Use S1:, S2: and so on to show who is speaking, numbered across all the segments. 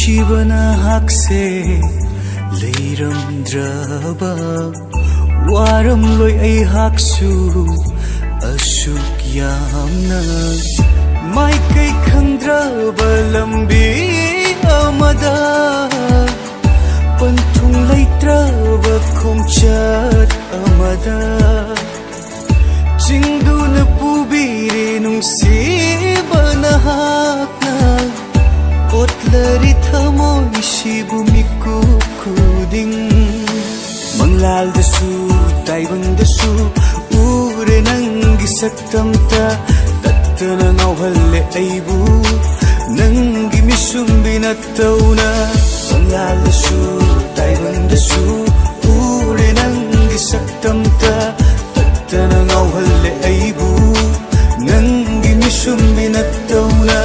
S1: ꯅꯨꯡꯁꯤꯕꯅ ꯍꯥꯛꯁꯦ ꯂꯩꯔꯝꯗ꯭ꯔꯕ ꯋꯥꯔꯝꯂꯣꯏ ꯑꯩꯍꯥꯛꯁꯨ ꯑꯁꯨꯛ ꯌꯥꯝꯅ ꯃꯥꯏꯀꯩ ꯈꯪꯗ꯭ꯔꯕ ꯂꯝꯕꯤ ꯑꯃꯗ ꯄꯟꯊꯨꯡ ꯂꯩꯇ꯭ꯔꯕ ꯈꯣꯡꯆꯠ ꯑꯃꯗ ꯆꯤꯡꯗꯨꯅ ꯄꯨꯕꯤꯔꯦ ꯅꯨꯡꯁꯤꯕ ꯅꯍꯥꯛꯅ ꯑꯣꯠꯂꯔꯤ ꯊꯃꯣꯏꯁꯤꯕꯨ ꯃꯤꯀꯨꯞ ꯈꯨꯗꯤꯡ ꯃꯪꯂꯥꯜꯗꯁꯨ ꯇꯥꯏꯕꯪꯗꯁꯨ ꯎꯔꯦ ꯅꯪꯒꯤ ꯁꯛꯇꯝꯇ ꯇꯠꯇꯅ ꯉꯥꯎꯍꯜꯂꯦ ꯑꯩꯕꯨ ꯅꯪꯒꯤ ꯃꯤꯁꯨꯝꯕꯤ ꯅꯠꯇꯧꯅ ꯃꯪꯂꯥꯜꯗꯁꯨ ꯇꯥꯏꯕꯪꯗꯁꯨ ꯎꯔꯦ ꯅꯪꯒꯤ ꯁꯛꯇꯝꯇ ꯇꯠꯇꯅ ꯉꯥꯎꯍꯜꯂꯦ ꯑꯩꯕꯨ ꯅꯪꯒꯤ ꯃꯤꯁꯨꯝꯕꯤ ꯅꯠꯇꯧꯅ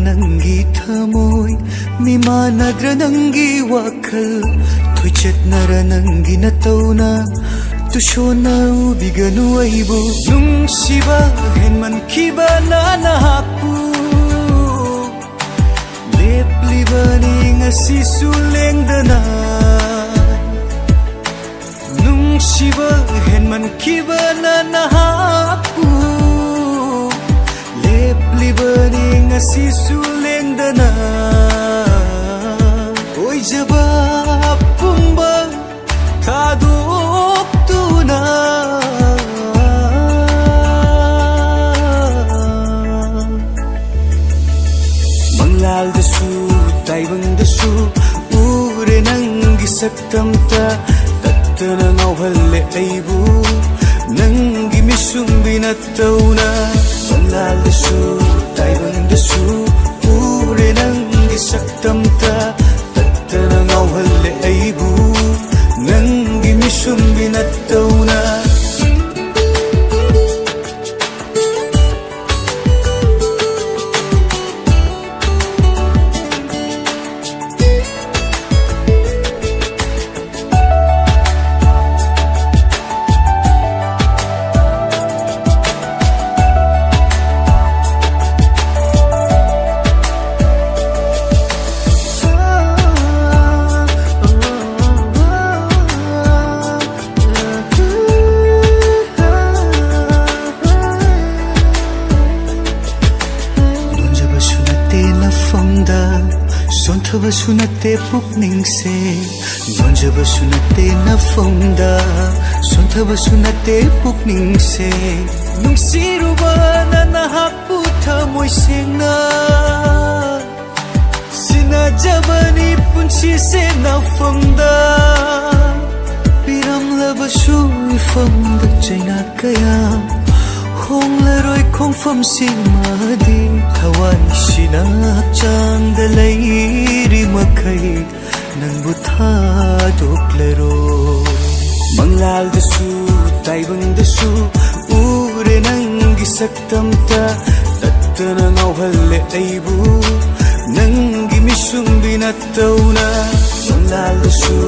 S1: ꯅꯪꯒꯤ ꯊꯃꯣꯏ ꯃꯤꯃꯥꯟꯅꯗ꯭ꯔ ꯅꯪꯒꯤ ꯋꯥꯈꯜ ꯊꯣꯏꯆꯠꯅꯔ ꯅꯪꯒꯤ ꯅꯇꯧꯅ ꯇꯨꯁꯣꯟꯅ ꯎꯕꯤꯒꯅꯨ ꯑꯩꯕꯨ ꯅꯨꯡꯁꯤꯕ ꯍꯦꯟꯃꯟꯈꯤꯕꯅ ꯅꯍꯥꯛꯄꯨ ꯂꯦꯞꯂꯤꯕꯅꯤ ꯉꯁꯤꯁꯨ ꯂꯦꯡꯗꯅ ꯅꯨꯡꯁꯤꯕ ꯍꯦꯟꯃꯟꯈꯤꯕꯅ ꯅꯍꯥꯛꯄу ꯂꯦꯞꯂꯤꯕꯅꯤ ꯉꯁꯤꯁꯨ ꯂꯦꯡꯗꯅ ꯑꯣꯏꯖꯕ ꯑꯄꯨꯝꯕ ꯊꯥꯗꯣꯛꯇꯨꯅ ꯃꯪꯂꯥꯜꯗꯁꯨ ꯇꯥꯏꯕꯪꯗꯁꯨ ꯎꯔꯦ ꯅꯪꯒꯤ ꯁꯛꯇꯝꯇ ꯇꯠꯇꯅ ꯉꯥꯎꯍꯜꯂꯦ ꯑꯩꯕꯨ ꯅꯪꯒꯤ ꯃꯤꯁꯨꯝꯕꯤ ꯅꯠꯇꯧꯅ ꯃꯪꯂꯥꯜꯗꯁꯨ ꯇꯥꯏꯕꯪꯗꯁꯨ ꯎꯔꯦ ꯅꯪꯒꯤ ꯁꯛꯇꯝꯇ ꯇꯠꯇꯅ ꯉꯥꯎꯍꯜꯂꯦ ꯑꯩꯕꯨ ꯅꯪꯒꯤ ꯃꯤꯁꯨꯝꯕꯤ ꯅꯠꯇꯧꯅ ꯁꯣꯟꯊꯕꯁꯨ ꯅꯠꯇꯦ ꯄꯨꯛꯅꯤꯡꯁꯦ ꯅꯣꯟꯖꯕꯁꯨ ꯅꯠꯇꯦ ꯅꯐꯝꯗ ꯁꯣꯟꯊꯕꯁꯨ ꯅꯠꯇꯦ ꯄꯨꯛꯅꯤꯡꯁꯦ ꯅꯨꯡꯁꯤꯔꯨꯕꯅ ꯅꯍꯥꯛꯄꯨ ꯊꯃꯣꯏ ꯁꯦꯡꯅ ꯁꯤꯟꯅꯖꯕꯅꯤ ꯄꯨꯟꯁꯤꯁꯦ ꯅꯐꯝꯗ ꯄꯤꯔꯝꯂꯕꯁꯨ ꯏꯐꯝꯗ ꯆꯩꯅꯥ ꯀꯌꯥ ꯍꯣꯡꯂꯔꯣꯏ ꯈꯣꯡꯐꯝꯁꯤꯃꯗꯤ ꯊꯋꯥꯏꯁꯤꯅ ꯍꯛꯆꯥꯡꯗ ꯂꯩꯔꯤ ꯃꯈꯩ ꯅꯪꯕꯨ ꯊꯥꯗꯣꯛꯂꯔꯣꯏ ꯃꯪꯂꯥꯜꯗꯁꯨ ꯇꯥꯏꯕꯪꯗꯁꯨ ꯎꯔꯦ ꯅꯪꯒꯤ ꯁꯛꯇꯝꯇ ꯇꯠꯇꯅ ꯉꯥꯎꯍꯜꯂꯦ ꯑꯩꯕꯨ ꯅꯪꯒꯤ ꯃꯤꯁꯨꯝꯕꯤ ꯅꯠꯇꯧꯅ ꯃꯪꯂꯥꯜꯗꯁꯨ